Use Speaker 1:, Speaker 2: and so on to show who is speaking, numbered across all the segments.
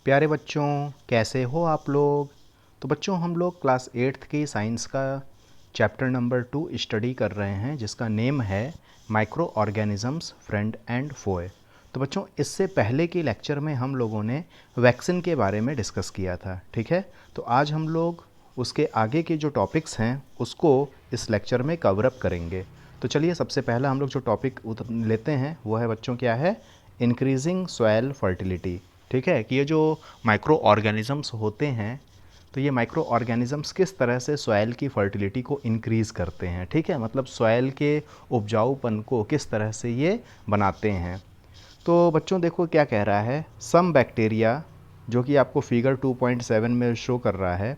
Speaker 1: प्यारे बच्चों, कैसे हो आप लोग। तो बच्चों, हम लोग क्लास 8th की साइंस का चैप्टर नंबर 2 स्टडी कर रहे हैं, जिसका नेम है micro organisms friend and foe. तो बच्चों, इससे पहले के लेक्चर में हम लोगों ने वैक्सीन के बारे में डिस्कस किया था, ठीक है। तो आज हम लोग उसके आगे के जो टॉपिक्स हैं उसको इस लेक्चर में कवर अप करेंगे। तो चलिए, सबसे पहला हम लोग जो टॉपिक लेते हैं वो है बच्चों, क्या है? Increasing soil fertility. ठीक है, कि ये जो माइक्रो ऑर्गेनिजम्स होते हैं, तो ये माइक्रो ऑर्गेनिजम्स किस तरह से सॉयल की फर्टिलिटी को इंक्रीज़ करते हैं। ठीक है, मतलब सॉयल के उपजाऊपन को किस तरह से ये बनाते हैं। तो बच्चों देखो क्या कह रहा है, सम बैक्टीरिया, जो कि आपको फिगर 2.7 में शो कर रहा है,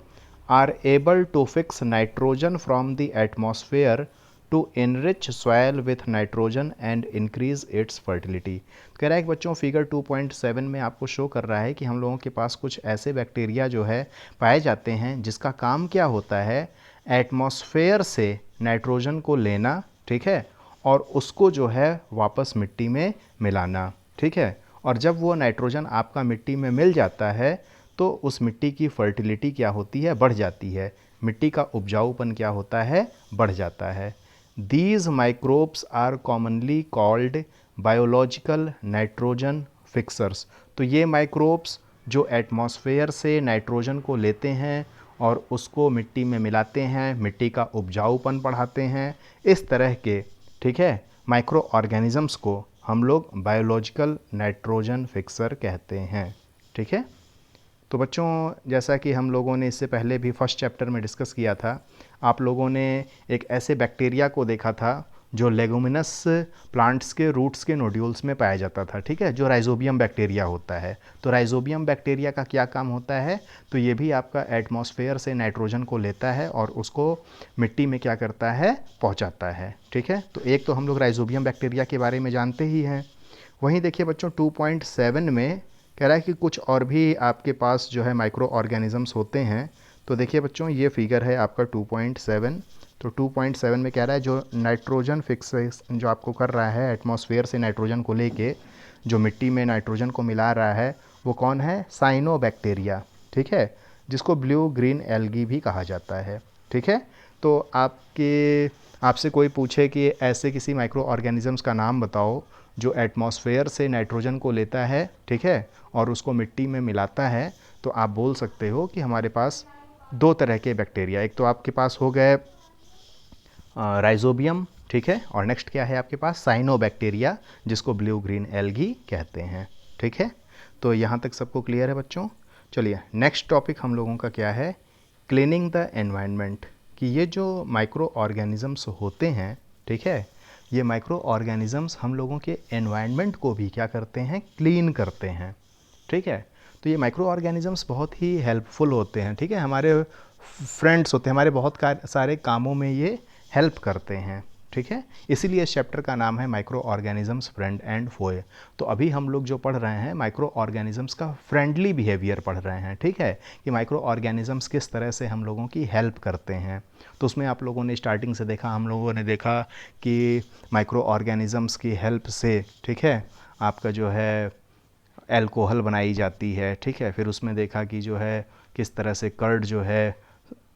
Speaker 1: are able to fix nitrogen from the atmosphere to enrich soil with nitrogen and increase its fertility. कह रहा है कि बच्चों फिगर 2.7 में आपको शो कर रहा है कि हम लोगों के पास कुछ ऐसे बैक्टीरिया जो है पाए जाते हैं, जिसका काम क्या होता है, एटमॉस्फेयर से नाइट्रोजन को लेना, ठीक है, और उसको जो है वापस मिट्टी में मिलाना। ठीक है, और जब वो नाइट्रोजन आपका मिट्टी में मिल जाता है तो उस मिट्टी की फर्टिलिटी क्या होती है, बढ़ जाती है। मिट्टी का उपजाऊपन क्या होता है, बढ़ जाता है। These microbes are commonly called biological nitrogen fixers. तो ये माइक्रोब्स जो एटमॉस्फेयर से नाइट्रोजन को लेते हैं और उसको मिट्टी में मिलाते हैं, मिट्टी का उपजाऊपन बढ़ाते हैं, इस तरह के, ठीक है, माइक्रो ऑर्गेनिजम्स को हम लोग बायोलॉजिकल नाइट्रोजन फिक्सर कहते हैं। ठीक है, तो बच्चों जैसा कि हम लोगों ने इससे पहले भी फर्स्ट चैप्टर में डिस्कस किया था, आप लोगों ने एक ऐसे बैक्टीरिया को देखा था जो लेगुमिनस प्लांट्स के रूट्स के नोड्यूल्स में पाया जाता था, ठीक है, जो राइजोबियम बैक्टीरिया होता है। तो राइजोबियम बैक्टीरिया का क्या काम होता है, तो ये भी आपका एटमॉस्फेयर से नाइट्रोजन को लेता है और उसको मिट्टी में क्या करता है, पहुंचाता है। ठीक है, तो एक तो हम लोग राइजोबियम बैक्टीरिया के बारे में जानते ही हैं। वहीं देखिए बच्चों 2.7 में कह रहा है कि कुछ और भी आपके पास जो है माइक्रो ऑर्गेनिजम्स होते हैं। तो देखिए बच्चों, ये फिगर है आपका 2.7। तो 2.7 में कह रहा है जो नाइट्रोजन फिक्स जो आपको कर रहा है, एटमॉस्फेयर से नाइट्रोजन को लेके जो मिट्टी में नाइट्रोजन को मिला रहा है, वो कौन है? साइनोबैक्टीरिया। ठीक है, जिसको ब्लू ग्रीन एल्गी भी कहा जाता है। ठीक है, तो आपसे कोई पूछे कि ऐसे किसी माइक्रो ऑर्गेनिजम्स का नाम बताओ जो एटमॉस्फेयर से नाइट्रोजन को लेता है, ठीक है, और उसको मिट्टी में मिलाता है, तो आप बोल सकते हो कि हमारे पास दो तरह के बैक्टीरिया, एक तो आपके पास हो गए राइजोबियम, ठीक है, और नेक्स्ट क्या है आपके पास? साइनोबैक्टीरिया, जिसको ब्लू ग्रीन एल्गी कहते हैं। ठीक है, तो यहाँ तक सबको क्लियर है बच्चों। चलिए, नेक्स्ट टॉपिक हम लोगों का क्या है? Cleaning the environment. कि ये जो माइक्रो ऑर्गेनिजम्स होते हैं, ठीक है, ये माइक्रो ऑर्गेनिजम्स हम लोगों के एनवायरनमेंट को भी क्या करते हैं? क्लीन करते हैं। ठीक है, तो ये माइक्रो ऑर्गेनिजम्स बहुत ही हेल्पफुल होते हैं, ठीक है, हमारे फ्रेंड्स होते हैं, हमारे बहुत सारे कामों में ये हेल्प करते हैं। ठीक है, इसीलिए इस चैप्टर का नाम है micro organisms friend and foe. तो अभी हम लोग जो पढ़ रहे हैं माइक्रो ऑर्गेनिजम्स का फ्रेंडली बिहेवियर पढ़ रहे हैं। ठीक है, कि माइक्रो ऑर्गेनिजम्स किस तरह से हम लोगों की हेल्प करते हैं। तो उसमें आप लोगों ने स्टार्टिंग से देखा, हम लोगों ने देखा कि माइक्रो ऑर्गेनिजम्स की हेल्प से, ठीक है, आपका जो है एल्कोहल बनाई जाती है। ठीक है, फिर उसमें देखा कि जो है किस तरह से कर्ड जो है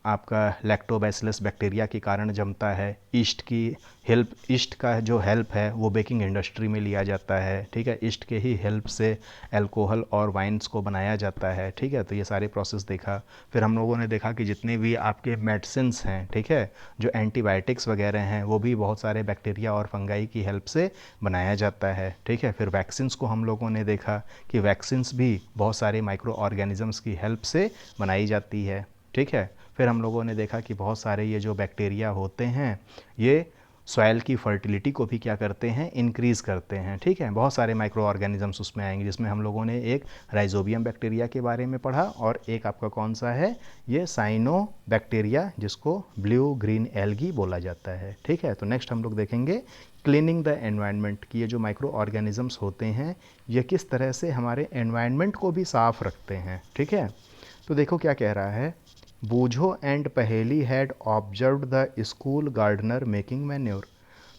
Speaker 1: आपका लैक्टोबैसिलस बैक्टीरिया के कारण जमता है। ईस्ट की हेल्प, ईस्ट का जो हेल्प है वो बेकिंग इंडस्ट्री में लिया जाता है। ठीक है, ईस्ट के ही हेल्प से अल्कोहल और वाइन्स को बनाया जाता है। ठीक है, तो ये सारे प्रोसेस देखा। फिर हम लोगों ने देखा कि जितने भी आपके मेडिसिन्स हैं, ठीक है, जो एंटीबायोटिक्स वगैरह हैं, वो भी बहुत सारे बैक्टीरिया और फंगाई की हेल्प से बनाया जाता है। ठीक है, फिर वैक्सीन्स को हम लोगों ने देखा कि वैक्सीन्स भी बहुत सारे माइक्रो ऑर्गेनिजम्स की हेल्प से बनाई जाती है। ठीक है, फिर हम लोगों ने देखा कि बहुत सारे ये जो बैक्टीरिया होते हैं, ये सॉइल की फर्टिलिटी को भी क्या करते हैं? इंक्रीज़ करते हैं। ठीक है, बहुत सारे माइक्रो ऑर्गेनिजम्स उसमें आएंगे, जिसमें हम लोगों ने एक राइजोबियम बैक्टीरिया के बारे में पढ़ा और एक आपका कौन सा है? ये साइनो बैक्टीरिया, जिसको ब्लू ग्रीन एल्गी बोला जाता है। ठीक है, तो नेक्स्ट हम लोग देखेंगे क्लीनिंग द एनवायरनमेंट, कि ये जो माइक्रो ऑर्गेनिजम्स होते हैं ये किस तरह से हमारे एनवायरनमेंट को भी साफ रखते हैं। ठीक है, तो देखो क्या कह रहा है, Boojho and Paheli had observe the school gardener making manure.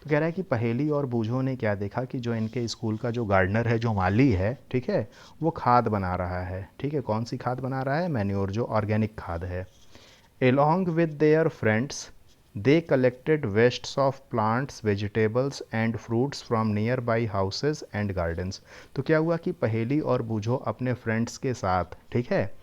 Speaker 1: तो कह रहा है कि पहेली और बूझो ने क्या देखा कि जो इनके स्कूल का जो गार्डनर है, जो माली है, ठीक है, वो खाद बना रहा है। ठीक है, कौन सी खाद बना रहा है? मैन्योर, जो ऑर्गेनिक खाद है। Along with their friends, they collected wastes of plants, vegetables and fruits from nearby houses and gardens। तो क्या हुआ कि पहेली और बूझो अपने फ्रेंड्स के साथ, ठीक है,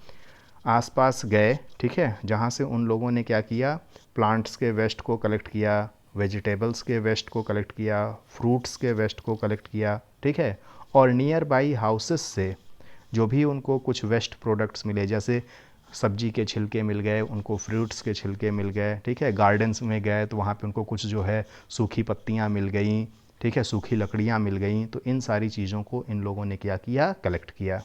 Speaker 1: आसपास गए, ठीक है, जहाँ से उन लोगों ने क्या किया, प्लांट्स के वेस्ट को कलेक्ट किया, वेजिटेबल्स के वेस्ट को कलेक्ट किया, फ्रूट्स के वेस्ट को कलेक्ट किया, ठीक है, और नियर बाई हाउसेस से जो भी उनको कुछ वेस्ट प्रोडक्ट्स मिले, जैसे सब्जी के छिलके मिल गए उनको, फ्रूट्स के छिलके मिल गए, ठीक है, गार्डन्स में गए तो वहाँ पे उनको कुछ जो है सूखी पत्तियाँ मिल गई, ठीक है, सूखी लकड़ियाँ मिल गई, तो इन सारी चीज़ों को इन लोगों ने क्या किया, कलेक्ट किया।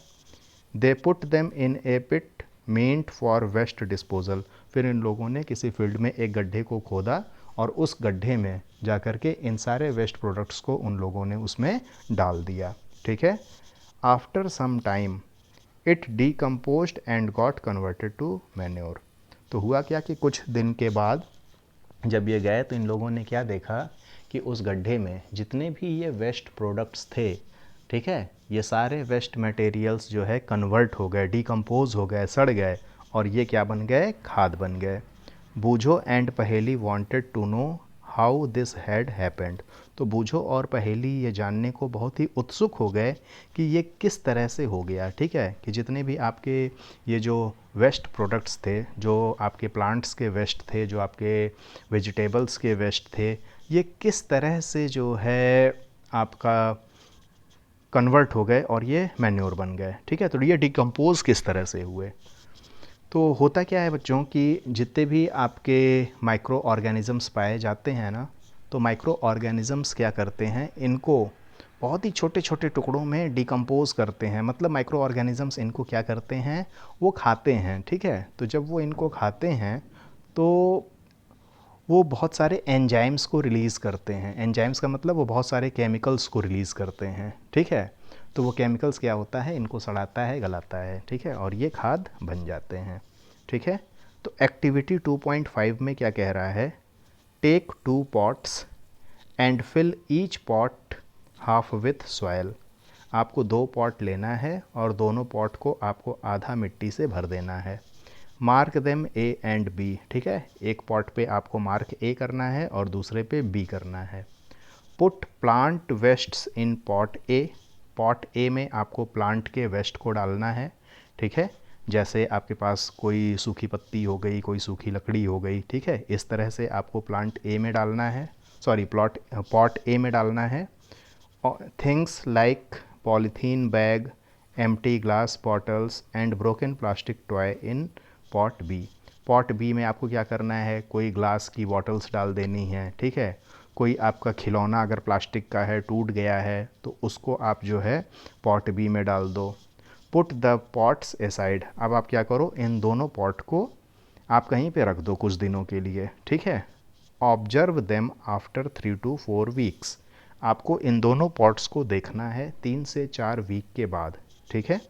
Speaker 1: They put them in a pit meant for waste disposal. फिर इन लोगों ने किसी फील्ड में एक गड्ढे को खोदा और उस गड्ढे में जा कर के इन सारे वेस्ट प्रोडक्ट्स को उन लोगों ने उसमें डाल दिया। ठीक है, after some time it decomposed and got converted to manure. तो हुआ क्या कि कुछ दिन के बाद जब ये गए तो इन लोगों ने क्या देखा कि उस गड्ढे में जितने भी ये वेस्ट प्रोडक्ट्स थे, ठीक है, ये सारे वेस्ट मटेरियल्स जो है कन्वर्ट हो गए, डीकम्पोज हो गए, सड़ गए, और ये क्या बन गए, खाद बन गए। Boojho and Paheli wanted to know how this had happened. तो बूझो और पहेली ये जानने को बहुत ही उत्सुक हो गए कि ये किस तरह से हो गया। ठीक है, कि जितने भी आपके ये जो वेस्ट प्रोडक्ट्स थे, जो आपके प्लांट्स के वेस्ट थे, जो आपके वेजिटेबल्स के वेस्ट थे, ये किस तरह से जो है आपका कन्वर्ट हो गए और ये मैन्योर बन गए। ठीक है, तो ये डिकम्पोज किस तरह से हुए। तो होता क्या है बच्चों कि जितने भी आपके माइक्रो ऑर्गेनिज़म्स पाए जाते हैं ना, तो माइक्रो ऑर्गेनिज़म्स क्या करते हैं, इनको बहुत ही छोटे छोटे टुकड़ों में डिकम्पोज करते हैं। मतलब माइक्रो ऑर्गेनिज़म्स इनको क्या करते हैं, वो खाते हैं। ठीक है, तो जब वो इनको खाते हैं तो वो बहुत एंजाइम्स एंजाइम्स को रिलीज़ करते हैं। एंजाइम्स का मतलब वो बहुत सारे केमिकल्स को रिलीज़ करते हैं। ठीक है, तो वो केमिकल्स क्या होता है, इनको सड़ाता है, गलाता है। ठीक है, और ये खाद बन जाते हैं। ठीक है, तो एक्टिविटी 2.5 में क्या कह रहा है, take 2 pots and fill each pot half with soil. आपको 2 पॉट लेना है और दोनों पॉट को आपको आधा मिट्टी से भर देना है। Mark them A and B. ठीक है, एक पॉट पे आपको मार्क ए करना है और दूसरे पे बी करना है। पुट प्लांट वेस्ट्स इन पॉट ए। पॉट ए में आपको प्लांट के वेस्ट को डालना है। ठीक है, जैसे आपके पास कोई सूखी पत्ती हो गई, कोई सूखी लकड़ी हो गई, ठीक है, इस तरह से आपको प्लांट ए में डालना है, सॉरी पॉट ए में डालना है। Things like polythene bag, empty glass bottles and broken plastic toy in pot B. Pot B में आपको क्या करना है, कोई ग्लास की बॉटल्स डाल देनी है। ठीक है, कोई आपका खिलौना अगर प्लास्टिक का है, टूट गया है, तो उसको आप जो है पॉट बी में डाल दो। Put the pots aside. अब आप क्या करो, इन दोनों पॉट को आप कहीं पे रख दो कुछ दिनों के लिए। ठीक है, observe them after 3 to 4 weeks. आपको इन दोनों पॉट्स को देखना है 3 से 4 वीक के बाद। ठीक है,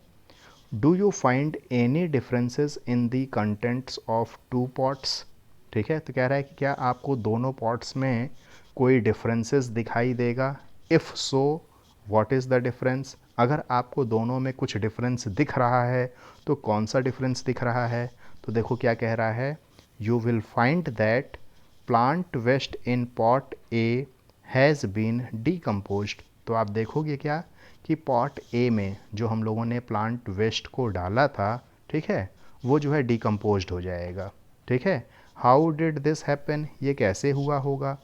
Speaker 1: do you find any differences in the contents of 2 pots. ठीक है, तो कह रहा है कि क्या आपको दोनों पॉट्स में कोई डिफरेंसेस दिखाई देगा। If so what is the difference. अगर आपको दोनों में कुछ डिफरेंस दिख रहा है तो कौन सा डिफरेंस दिख रहा है। तो देखो क्या कह रहा है, you will find that plant waste in pot A has been decomposed. तो आप देखोगे क्या कि पॉट ए में जो हम लोगों ने प्लांट वेस्ट को डाला था, ठीक है, वो जो है डीकम्पोज्ड हो जाएगा। ठीक है, हाउ डिड दिस हैपन, ये कैसे हुआ होगा।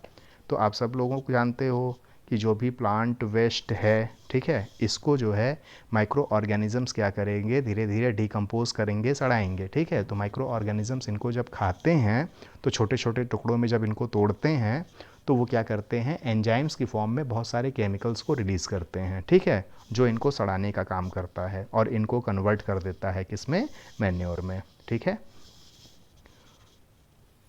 Speaker 1: तो आप सब लोगों को जानते हो कि जो भी प्लांट वेस्ट है, ठीक है, इसको जो है माइक्रो ऑर्गेनिज़म्स क्या करेंगे, धीरे धीरे डीकम्पोज करेंगे, सड़ाएंगे। ठीक है, तो माइक्रो ऑर्गेनिज़म्स इनको जब खाते हैं तो छोटे छोटे टुकड़ों में जब इनको तोड़ते हैं तो वो क्या करते हैं, एंजाइम्स की फॉर्म में बहुत सारे केमिकल्स को रिलीज़ करते हैं। ठीक है, जो इनको सड़ाने का काम करता है और इनको कन्वर्ट कर देता है किसमें, मैन्योर में। ठीक है,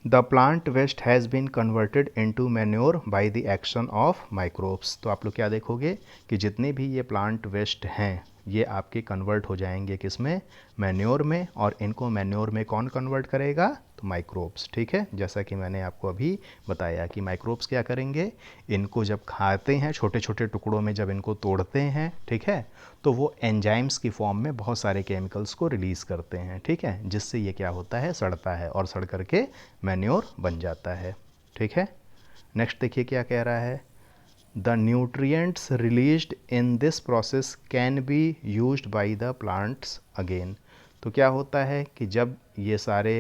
Speaker 1: the plant waste has been converted into manure by the action of microbes. तो आप लोग क्या देखोगे कि जितने भी ये प्लांट वेस्ट हैं ये आपके कन्वर्ट हो जाएंगे किसमें, मैन्योर में। और इनको मैन्योर में कौन कन्वर्ट करेगा, तो माइक्रोब्स। ठीक है, जैसा कि मैंने आपको अभी बताया कि माइक्रोब्स क्या करेंगे, इनको जब खाते हैं छोटे छोटे टुकड़ों में, जब इनको तोड़ते हैं, ठीक है, तो वो एंजाइम्स की फॉर्म में बहुत सारे केमिकल्स को रिलीज़ करते हैं, ठीक है, जिससे ये क्या होता है, सड़ता है और सड़ करके मैन्योर बन जाता है। ठीक है, नेक्स्ट देखिए क्या कह रहा है, the nutrients released in this process can be used by the plants again. तो क्या होता है कि जब ये सारे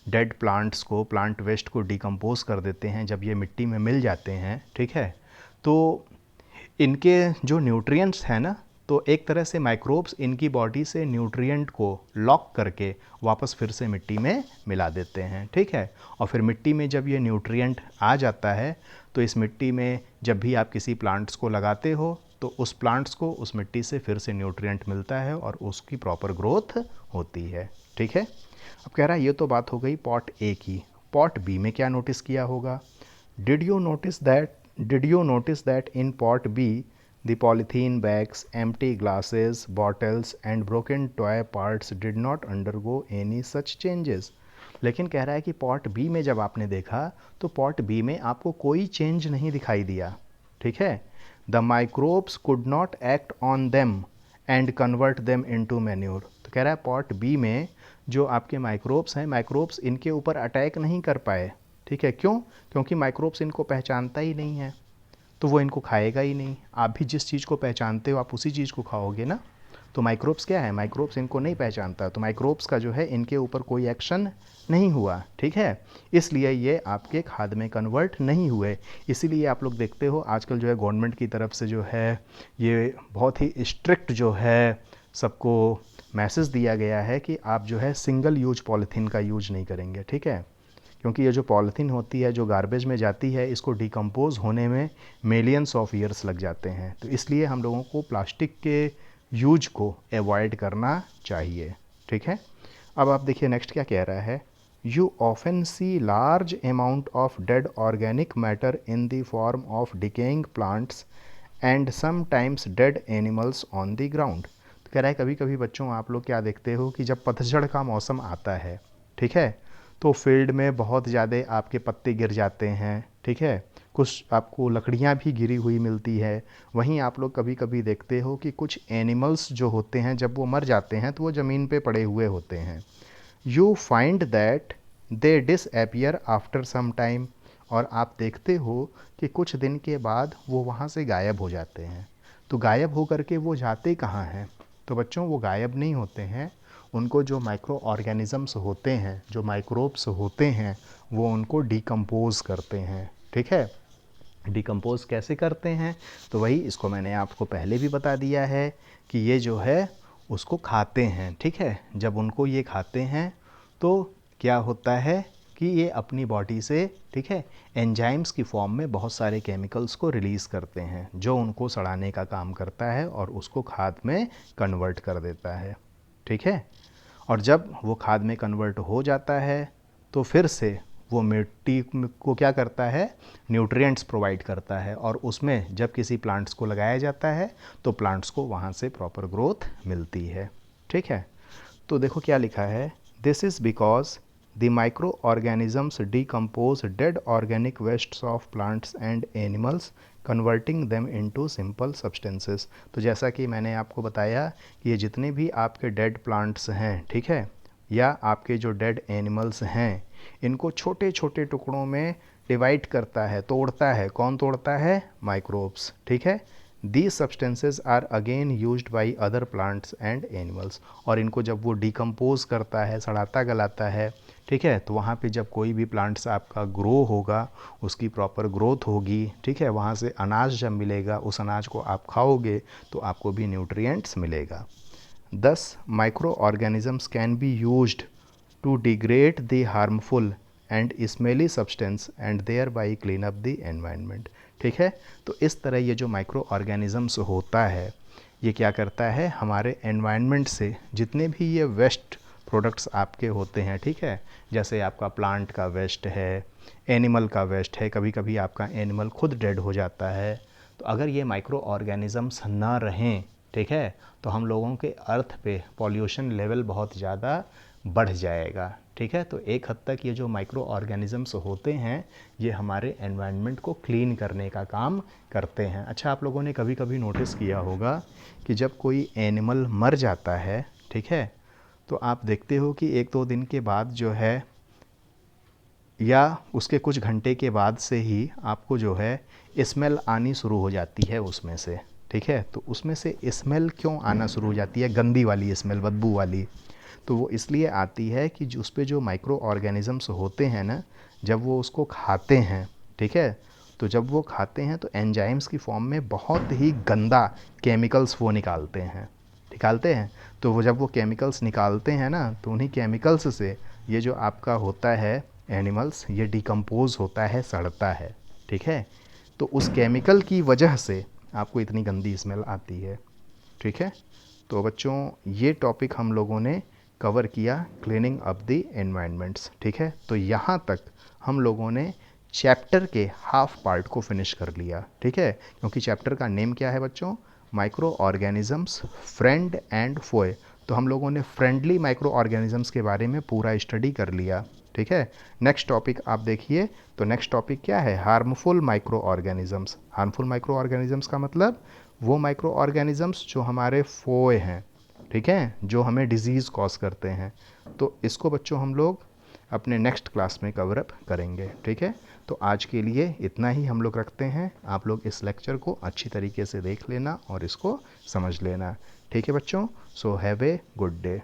Speaker 1: डेड प्लांट्स को, प्लांट वेस्ट को डिकम्पोज कर देते हैं, जब ये मिट्टी में मिल जाते हैं, ठीक है, तो इनके जो न्यूट्रिएंट्स हैं ना, तो एक तरह से माइक्रोब्स इनकी बॉडी से न्यूट्रिएंट को लॉक करके वापस फिर से मिट्टी में मिला देते हैं। ठीक है, और फिर मिट्टी में जब ये न्यूट्रिएंट आ जाता है, तो इस मिट्टी में जब भी आप किसी प्लांट्स को लगाते हो, तो उस प्लांट्स को उस मिट्टी से फिर से न्यूट्रिएंट मिलता है और उसकी प्रॉपर ग्रोथ होती है। ठीक है, अब कह रहा है ये तो बात हो गई पॉट ए की। पॉट बी में क्या नोटिस किया होगा, did you notice that in pot B the polythene bags, empty glasses, bottles and broken toy parts did not undergo any such changes। लेकिन कह रहा है कि पॉट बी में जब आपने देखा, तो पॉट बी में आपको कोई चेंज नहीं दिखाई दिया। ठीक है, the microbes could not act on them and convert them into manure. तो कह रहा है पॉट बी में जो आपके माइक्रोब्स हैं, माइक्रोब्स इनके ऊपर अटैक नहीं कर पाए। ठीक है, क्यों? क्योंकि माइक्रोब्स इनको पहचानता ही नहीं है, तो वो इनको खाएगा ही नहीं। आप भी जिस चीज़ को पहचानते हो आप उसी चीज़ को खाओगे ना। तो माइक्रोब्स क्या है, माइक्रोब्स इनको नहीं पहचानता, तो माइक्रोब्स का जो है इनके ऊपर कोई एक्शन नहीं हुआ। ठीक है, इसलिए ये आपके खाद में कन्वर्ट नहीं हुए। इसीलिए आप लोग देखते हो आजकल जो है गवर्नमेंट की तरफ से जो है ये बहुत ही स्ट्रिक्ट जो है सबको मैसेज दिया गया है कि आप जो है सिंगल यूज पॉलीथीन का यूज नहीं करेंगे। ठीक है, क्योंकि ये जो पॉलीथीन होती है जो गार्बेज में जाती है, इसको डिकम्पोज होने में मिलियंस ऑफ ईयर्स लग जाते हैं। तो इसलिए हम लोगों को प्लास्टिक के यूज को अवॉइड करना चाहिए। ठीक है, अब आप देखिए नेक्स्ट क्या कह रहा है, you often see large amount of dead organic matter in the form of decaying plants and sometimes dead animals on the ground. तो कह रहा है कभी कभी बच्चों आप लोग क्या देखते हो कि जब पतझड़ का मौसम आता है, ठीक है, तो फील्ड में बहुत ज़्यादा आपके पत्ते गिर जाते हैं। ठीक है, कुछ आपको लकड़ियाँ भी गिरी हुई मिलती है। वहीं आप लोग कभी कभी देखते हो कि कुछ एनिमल्स जो होते हैं जब वो मर जाते हैं तो वो ज़मीन पे पड़े हुए होते हैं। You find that they disappear after some time. और आप देखते हो कि कुछ दिन के बाद वो वहाँ से गायब हो जाते हैं। तो गायब हो करके वो जाते कहाँ हैं? तो बच्चों वो गायब नहीं होते हैं, उनको जो माइक्रो ऑर्गेनिज़म्स होते हैं, जो माइक्रोब्स होते हैं, वो उनको डिकम्पोज़ करते हैं। ठीक है, डिकम्पोज़ कैसे करते हैं? तो वही इसको मैंने आपको पहले भी बता दिया है कि ये जो है उसको खाते हैं। ठीक है, जब उनको ये खाते हैं तो क्या होता है कि ये अपनी बॉडी से, ठीक है, एंजाइम्स की फॉर्म में बहुत सारे केमिकल्स को रिलीज़ करते हैं जो उनको सड़ाने का काम करता है और उसको खाद में कन्वर्ट कर देता है। ठीक है, और जब वो खाद में कन्वर्ट हो जाता है तो फिर से वो मिट्टी को क्या करता है, न्यूट्रिएंट्स प्रोवाइड करता है, और उसमें जब किसी प्लांट्स को लगाया जाता है तो प्लांट्स को वहाँ से प्रॉपर ग्रोथ मिलती है। ठीक है, तो देखो क्या लिखा है, this is because the micro organisms decompose dead organic wastes of plants and animals converting them into simple substances. तो जैसा कि मैंने आपको बताया कि ये जितने भी आपके डेड प्लांट्स हैं, ठीक है, या आपके जो डेड एनिमल्स हैं, इनको छोटे छोटे टुकड़ों में डिवाइड करता है, तोड़ता है। कौन तोड़ता है? माइक्रोब्स। ठीक है, these substances are again used by other plants and animals. और इनको जब वो डिकम्पोज करता है, सड़ाता गलाता है, ठीक है, तो वहाँ पे जब कोई भी प्लांट्स आपका ग्रो होगा, उसकी प्रॉपर ग्रोथ होगी, ठीक है, वहाँ से अनाज जब मिलेगा, उस अनाज को आप खाओगे तो आपको भी न्यूट्रिएंट्स मिलेगा। Thus, microorganisms can be used to degrade the harmful and smelly substance and thereby clean up the environment। ठीक है, तो इस तरह ये जो माइक्रो ऑर्गेनिज़म्स होता है, ये क्या करता है, हमारे एनवायरनमेंट से जितने भी ये वेस्ट प्रोडक्ट्स आपके होते हैं, ठीक है, जैसे आपका प्लांट का वेस्ट है, एनिमल का वेस्ट है, कभी कभी आपका एनिमल खुद डेड हो जाता है, तो अगर ये माइक्रो ऑर्गेनिज़म्स ना रहें ठीक है। तो हम लोगों के अर्थ पे पॉल्यूशन लेवल बहुत ज़्यादा बढ़ जाएगा। ठीक है। तो एक हद तक ये जो माइक्रो ऑर्गेनिजम्स होते हैं ये हमारे एनवायरनमेंट को क्लीन करने का काम करते हैं। अच्छा, आप लोगों ने कभी कभी नोटिस किया होगा कि जब कोई एनिमल मर जाता है, ठीक है, तो आप देखते हो कि एक दो दिन के बाद जो है या उसके कुछ घंटे के बाद से ही आपको जो है स्मेल आनी शुरू हो जाती है उसमें से। ठीक है। तो उसमें से स्मेल क्यों आना शुरू हो जाती है, गंदी वाली स्मेल, बदबू वाली? तो वो इसलिए आती है कि जो उस पे जो माइक्रो ऑर्गेनिजम्स होते हैं ना, जब वो उसको खाते हैं, ठीक है, तो जब वो खाते हैं तो एंजाइम्स की फॉर्म में बहुत ही गंदा केमिकल्स वो निकालते हैं। तो वो जब वो केमिकल्स निकालते हैं ना, तो उन्हीं केमिकल्स से ये जो आपका होता है एनिमल्स, ये डिकम्पोज होता है, सड़ता है। ठीक है। तो उस केमिकल की वजह से आपको इतनी गंदी स्मेल आती है। ठीक है। तो बच्चों, ये टॉपिक हम लोगों ने कवर किया, क्लीनिंग अप द एनवायरनमेंट्स। ठीक है। तो यहाँ तक हम लोगों ने चैप्टर के हाफ पार्ट को फिनिश कर लिया। ठीक है। क्योंकि चैप्टर का नेम क्या है बच्चों? Micro organisms, friend and foe. तो हम लोगों ने फ्रेंडली माइक्रो ऑर्गेनिजम्स के बारे में पूरा स्टडी कर लिया। ठीक है। नेक्स्ट टॉपिक आप देखिए। तो नेक्स्ट टॉपिक क्या है? Harmful micro organisms. Harmful micro organisms का मतलब वो माइक्रो ऑर्गेनिजम्स जो हमारे फोए हैं, ठीक है, जो हमें डिजीज़ कॉज करते हैं। तो इसको बच्चों हम लोग अपने नेक्स्ट क्लास में कवर अप करेंगे। ठीक है। तो आज के लिए इतना ही हम लोग रखते हैं। आप लोग इस लेक्चर को अच्छी तरीके से देख लेना और इसको समझ लेना। ठीक है बच्चों। So have a good day.